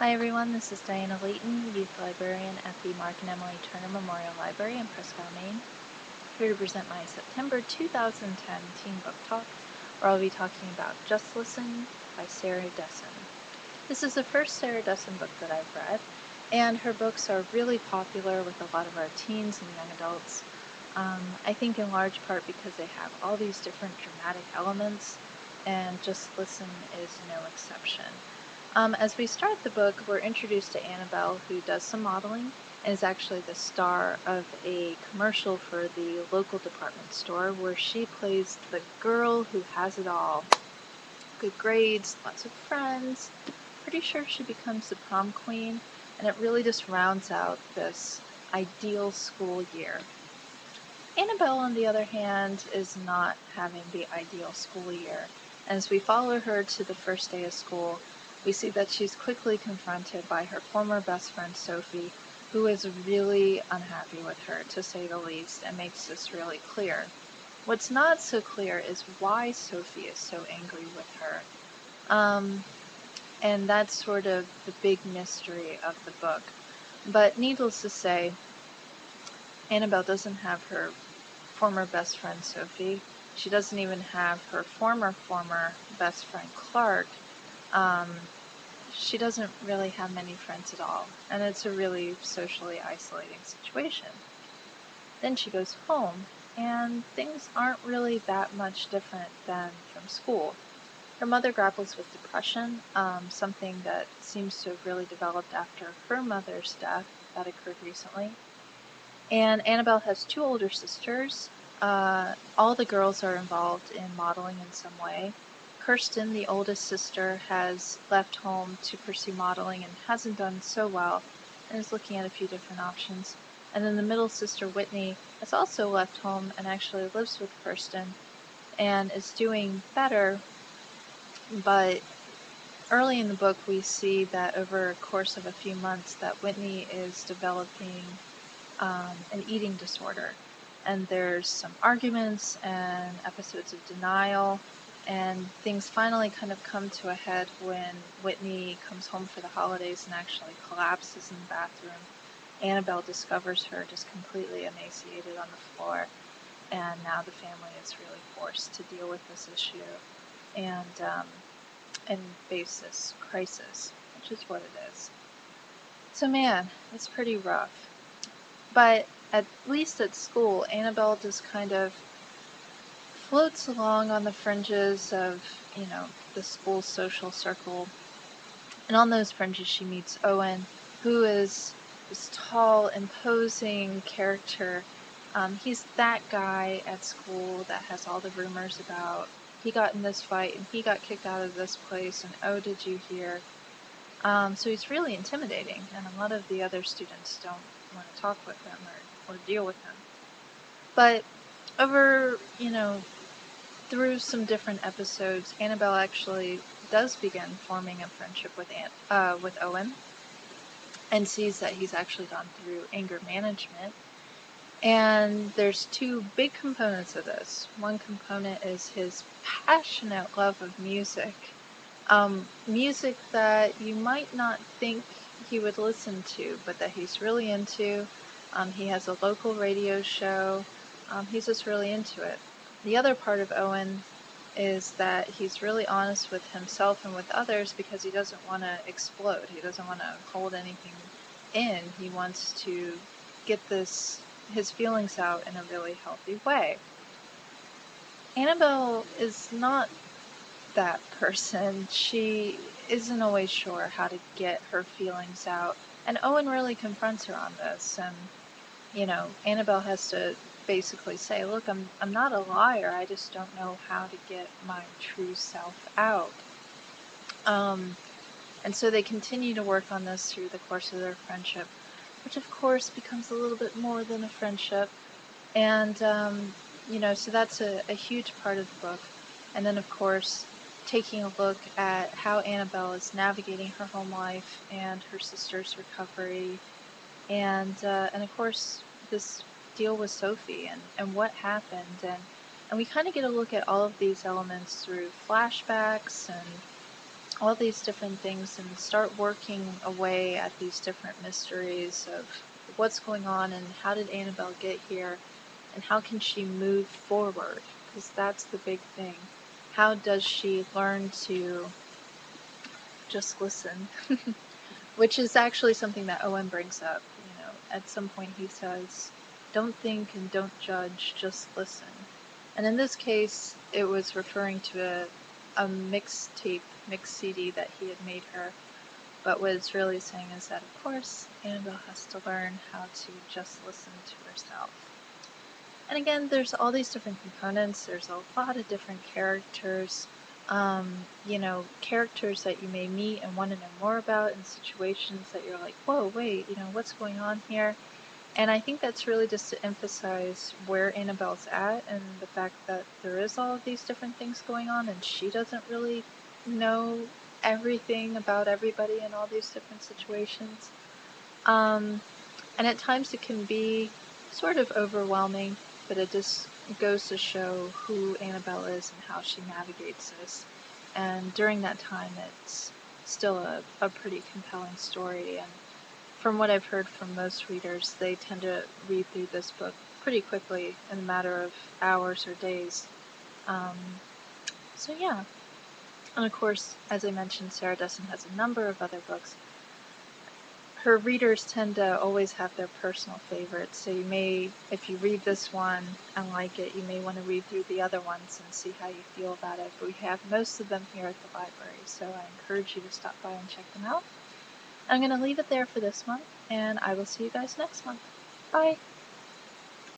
Hi everyone, this is Diana Layton, Youth Librarian at the Mark and Emily Turner Memorial Library in Prescott, Maine, here to present my September 2010 Teen Book Talk, where I'll be talking about Just Listen by Sarah Dessen. This is the first Sarah Dessen book that I've read, and her books are really popular with a lot of our teens and young adults. I think in large part because they have all these different dramatic elements, and Just Listen is no exception. As we start the book, we're introduced to Annabelle, who does some modeling and is actually the star of a commercial for the local department store where she plays the girl who has it all. Good grades, lots of friends. Pretty sure she becomes the prom queen, and it really just rounds out this ideal school year. Annabelle, on the other hand, is not having the ideal school year. As we follow her to the first day of school, we see that she's quickly confronted by her former best friend Sophie, who is really unhappy with her, to say the least, and makes this really clear. What's not so clear is why Sophie is so angry with her. And that's sort of the big mystery of the book. But needless to say, Annabelle doesn't have her former best friend Sophie. She doesn't even have her former best friend Clark. She doesn't really have many friends at all, and it's a really socially isolating situation. Then she goes home, and things aren't really that much different than from school. Her mother grapples with depression, something that seems to have really developed after her mother's death that occurred recently. And Annabelle has two older sisters. All the girls are involved in modeling in some way. Kirsten, the oldest sister, has left home to pursue modeling and hasn't done so well and is looking at a few different options. And then the middle sister, Whitney, has also left home and actually lives with Kirsten and is doing better. But early in the book, we see that over a course of a few months that Whitney is developing an eating disorder. And there's some arguments and episodes of denial, and things finally kind of come to a head when Whitney comes home for the holidays and actually collapses in the bathroom. Annabelle discovers her just completely emaciated on the floor, and now the family is really forced to deal with this issue and face this crisis, which is what it is. So man, it's pretty rough. But at least at school, Annabelle just kind of floats along on the fringes of, the school social circle. And on those fringes, she meets Owen, who is this tall, imposing character. He's that guy at school that has all the rumors about he got in this fight and he got kicked out of this place and oh, did you hear? So he's really intimidating, and a lot of the other students don't want to talk with him or deal with him. But over, through some different episodes, Annabelle actually does begin forming a friendship with Owen, and sees that he's actually gone through anger management. And there's two big components of this. One component is his passionate love of music. Music that you might not think he would listen to, but that he's really into. He has a local radio show. He's just really into it. The other part of Owen is that he's really honest with himself and with others because he doesn't want to explode. He doesn't want to hold anything in. He wants to get his feelings out in a really healthy way. Annabelle is not that person. She isn't always sure how to get her feelings out, and Owen really confronts her on this. And Annabelle has to basically say, look, I'm not a liar, I just don't know how to get my true self out. And so they continue to work on this through the course of their friendship, which of course becomes a little bit more than a friendship. And so that's a huge part of the book. And then of course taking a look at how Annabelle is navigating her home life and her sister's recovery, and of course this deal with Sophie and what happened, and we kind of get a look at all of these elements through flashbacks and all these different things and start working away at these different mysteries of what's going on and how did Annabelle get here and how can she move forward, because that's the big thing. How does she learn to just listen? Which is actually something that Owen brings up. At some point he says, don't think and don't judge, just listen. And in this case, it was referring to a mix CD that he had made her. But what it's really saying is that, of course, Annabelle has to learn how to just listen to herself. And again, there's all these different components. There's a lot of different characters. Characters that you may meet and want to know more about in situations that you're like, whoa, wait, what's going on here? And I think that's really just to emphasize where Annabelle's at and the fact that there is all of these different things going on and she doesn't really know everything about everybody in all these different situations. And at times it can be sort of overwhelming, but it just goes to show who Annabelle is and how she navigates this. And during that time, it's still a pretty compelling story. And from what I've heard from most readers, they tend to read through this book pretty quickly in a matter of hours or days. So yeah. And of course, as I mentioned, Sarah Dessen has a number of other books. Her readers tend to always have their personal favorites, so you may, if you read this one and like it, you may want to read through the other ones and see how you feel about it. But we have most of them here at the library, so I encourage you to stop by and check them out. I'm going to leave it there for this month, and I will see you guys next month. Bye!